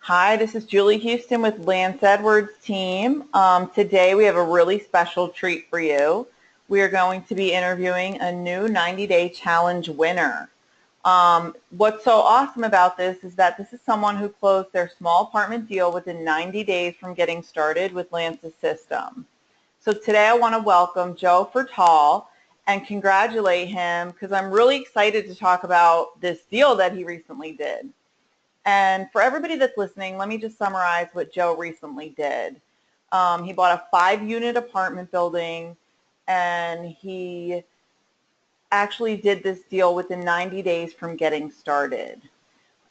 Hi, this is Julie Houston with Lance Edwards' team. Today we have a really special treat for you. We are going to be interviewing a new 90-day challenge winner. What's so awesome about this is that this is someone who closed their small apartment deal within 90 days from getting started with Lance's system. So today I want to welcome Joe Fertal and congratulate him because I'm really excited to talk about this deal that he recently did. And for everybody that's listening, let me just summarize what Joe recently did. He bought a 5-unit apartment building, and he actually did this deal within 90 days from getting started.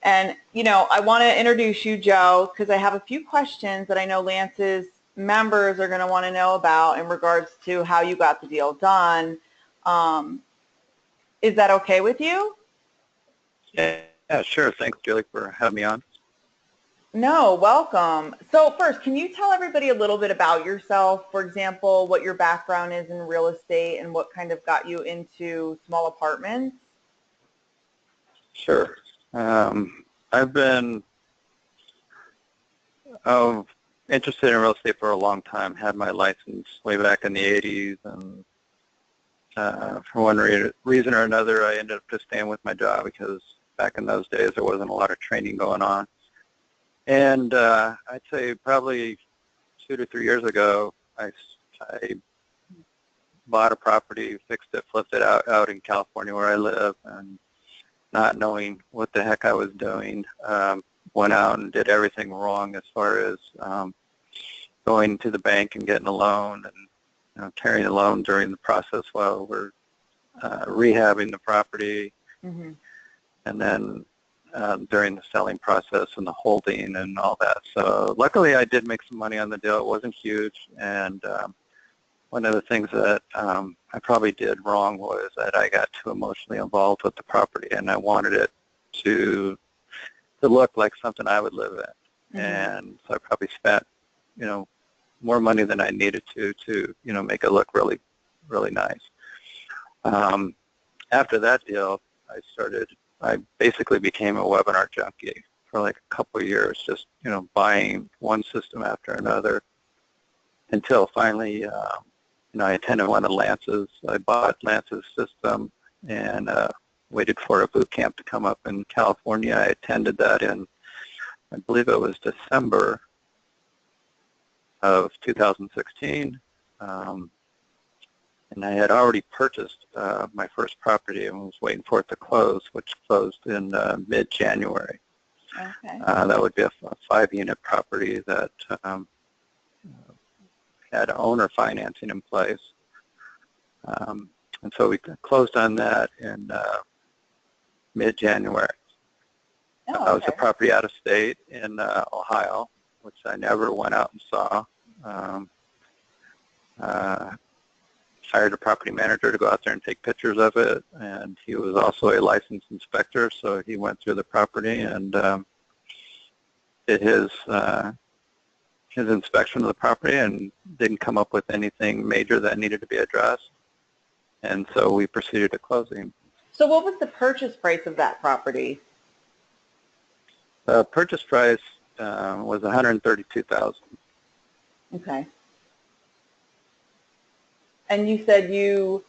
And, I want to introduce you, Joe, because I have a few questions that I know Lance's members are going to want to know about in regards to how you got the deal done. Is that okay with you? Yeah, sure. Thanks, Julie, for having me on. No, welcome. So first, can you tell everybody a little bit about yourself? For example, what your background is in real estate and what kind of got you into small apartments? Sure. I've been interested in real estate for a long time. Had my license way back in the 80s, and for one reason or another, I ended up just staying with my job because back in those days there wasn't a lot of training going on. And I'd say probably 2 to 3 years ago, I bought a property, fixed it, flipped it out in California where I live, and not knowing what the heck I was doing, went out and did everything wrong as far as going to the bank and getting a loan and carrying a loan during the process while we're rehabbing the property, Mm-hmm. and then during the selling process and the holding and all that. So luckily I did make some money on the deal. It wasn't huge, and one of the things that I probably did wrong was that I got too emotionally involved with the property, and I wanted it to look like something I would live in. Mm-hmm. And so I probably spent, more money than I needed to make it look really, really nice. After that deal, I basically became a webinar junkie for like a couple of years, just, buying one system after another until finally, I attended one of Lance's. I bought Lance's system and waited for a boot camp to come up in California. I attended that in, I believe it was December of 2016. And I had already purchased my first property and was waiting for it to close, which closed in mid-January. Okay. That would be a 5-unit property that had owner financing in place. And so we closed on that in mid-January. Oh, okay. It was a property out of state in Ohio, which I never went out and saw. Hired a property manager to go out there and take pictures of it, and he was also a licensed inspector, so he went through the property and did his inspection of the property and didn't come up with anything major that needed to be addressed, and so we proceeded to closing. So what was the purchase price of that property? The purchase price was $132,000. Okay. And you said you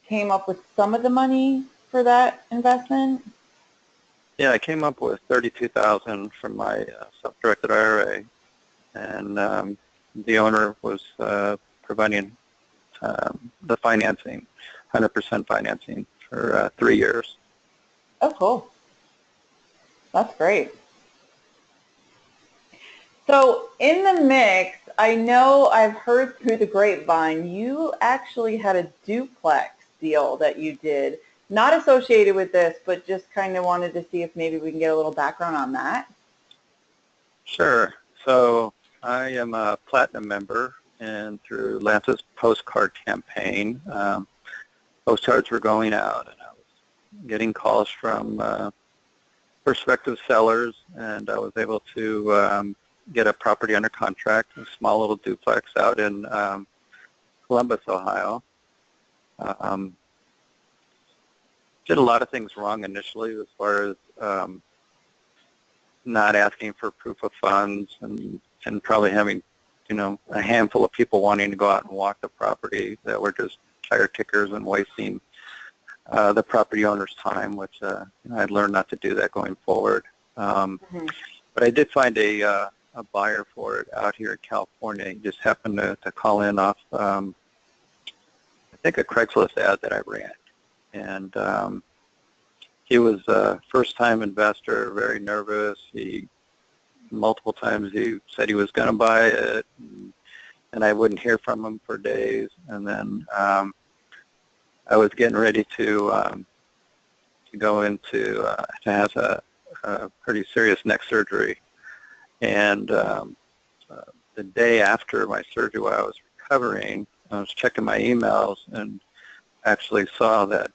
came up with some of the money for that investment? Yeah, I came up with $32,000 from my self-directed IRA, and the owner was providing the financing, 100% financing for 3 years. Oh, cool. That's great. So in the mix, I know I've heard through the grapevine, you actually had a duplex deal that you did, not associated with this, but just kind of wanted to see if maybe we can get a little background on that. Sure. So I am a platinum member, and through Lance's postcard campaign, postcards were going out, and I was getting calls from prospective sellers, and I was able to get a property under contract, a small little duplex out in Columbus, Ohio. Did a lot of things wrong initially as far as not asking for proof of funds, and probably having, a handful of people wanting to go out and walk the property that were just tire kickers and wasting the property owner's time, which I'd learned not to do that going forward. But I did find a buyer for it out here in California. He just happened to call in off, I think, a Craigslist ad that I ran. And he was a first-time investor, very nervous. Multiple times he said he was going to buy it, and I wouldn't hear from him for days. And then I was getting ready to go into to have a pretty serious neck surgery. And the day after my surgery, while I was recovering, I was checking my emails and actually saw that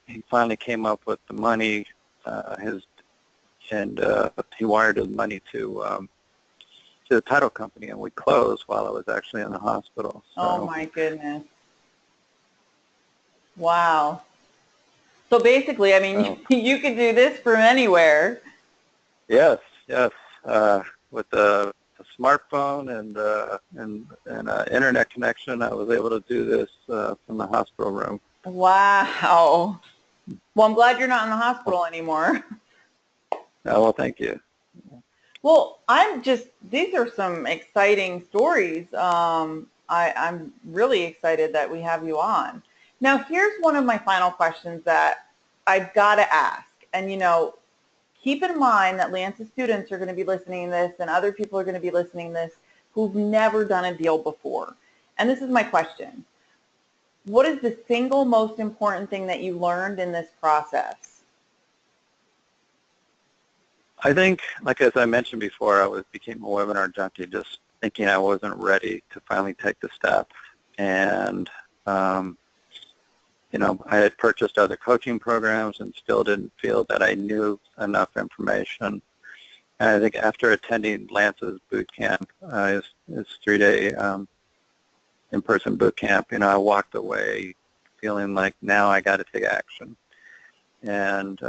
he finally came up with the money. He wired his money to the title company, and we closed while I was actually in the hospital. So, oh my goodness! Wow. So basically, I mean, you could do this from anywhere. Yes. With a smartphone and internet connection, I was able to do this from the hospital room. Wow. Well, I'm glad you're not in the hospital anymore. Oh, well, thank you. Well, these are some exciting stories. I'm really excited that we have you on. Now, here's one of my final questions that I've got to ask. And, keep in mind that Lance's students are going to be listening to this, and other people are going to be listening to this who've never done a deal before. And this is my question. What is the single most important thing that you learned in this process? I think, as I mentioned before, I became a webinar junkie, just thinking I wasn't ready to finally take the step. And, I had purchased other coaching programs and still didn't feel that I knew enough information. And I think after attending Lance's boot camp, his 3-day in-person boot camp, I walked away feeling like now I got to take action. And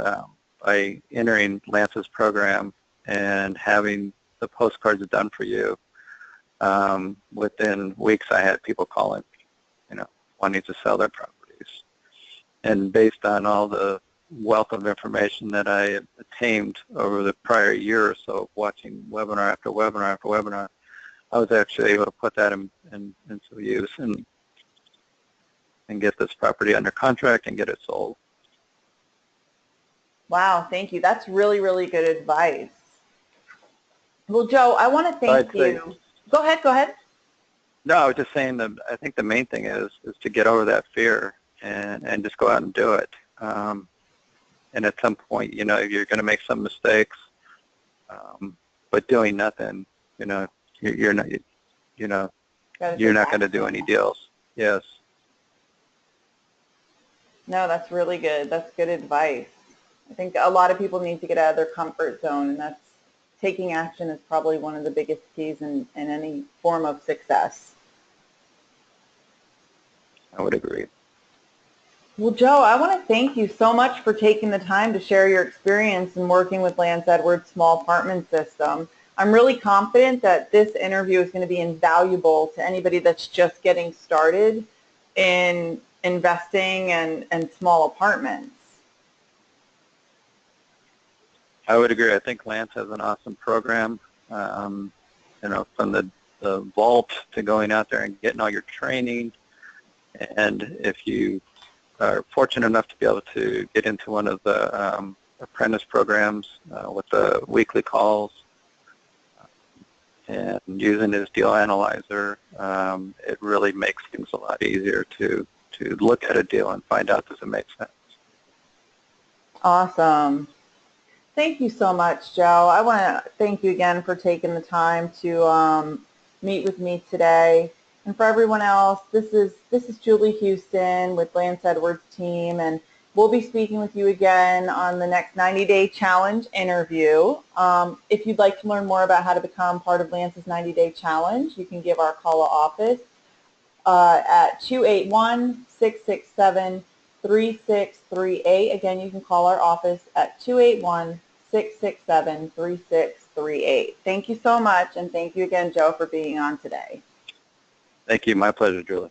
by entering Lance's program and having the postcards done for you, within weeks I had people calling me, wanting to sell their properties. And based on all the wealth of information that I attained over the prior year or so, watching webinar after webinar after webinar, I was actually able to put that into use and get this property under contract and get it sold. Wow, thank you. That's really, really good advice. Well, Joe, I want to thank you. Go ahead. No, I was just saying that I think the main thing is to get over that fear and just go out and do it. And at some point, you're going to make some mistakes, but doing nothing, you're not going to do any deals. Yes. No, that's really good. That's good advice. I think a lot of people need to get out of their comfort zone, and that's taking action is probably one of the biggest keys in any form of success. I would agree. Well, Joe, I want to thank you so much for taking the time to share your experience in working with Lance Edwards' small apartment system. I'm really confident that this interview is going to be invaluable to anybody that's just getting started in investing and small apartments. I would agree. I think Lance has an awesome program, from the vault to going out there and getting all your training. And if you are fortunate enough to be able to get into one of the apprentice programs with the weekly calls and using his deal analyzer, it really makes things a lot easier to look at a deal and find out does it make sense. Awesome. Thank you so much, Joe. I want to thank you again for taking the time to meet with me today. And for everyone else, this is Julie Houston with Lance Edwards' team, and we'll be speaking with you again on the next 90-day challenge interview. If you'd like to learn more about how to become part of Lance's 90-day challenge, you can give our call office at 281-667-3638. Again, you can call our office at 281-667-3638. 638. Thank you so much, and thank you again, Joe, for being on today. Thank you. My pleasure, Julie.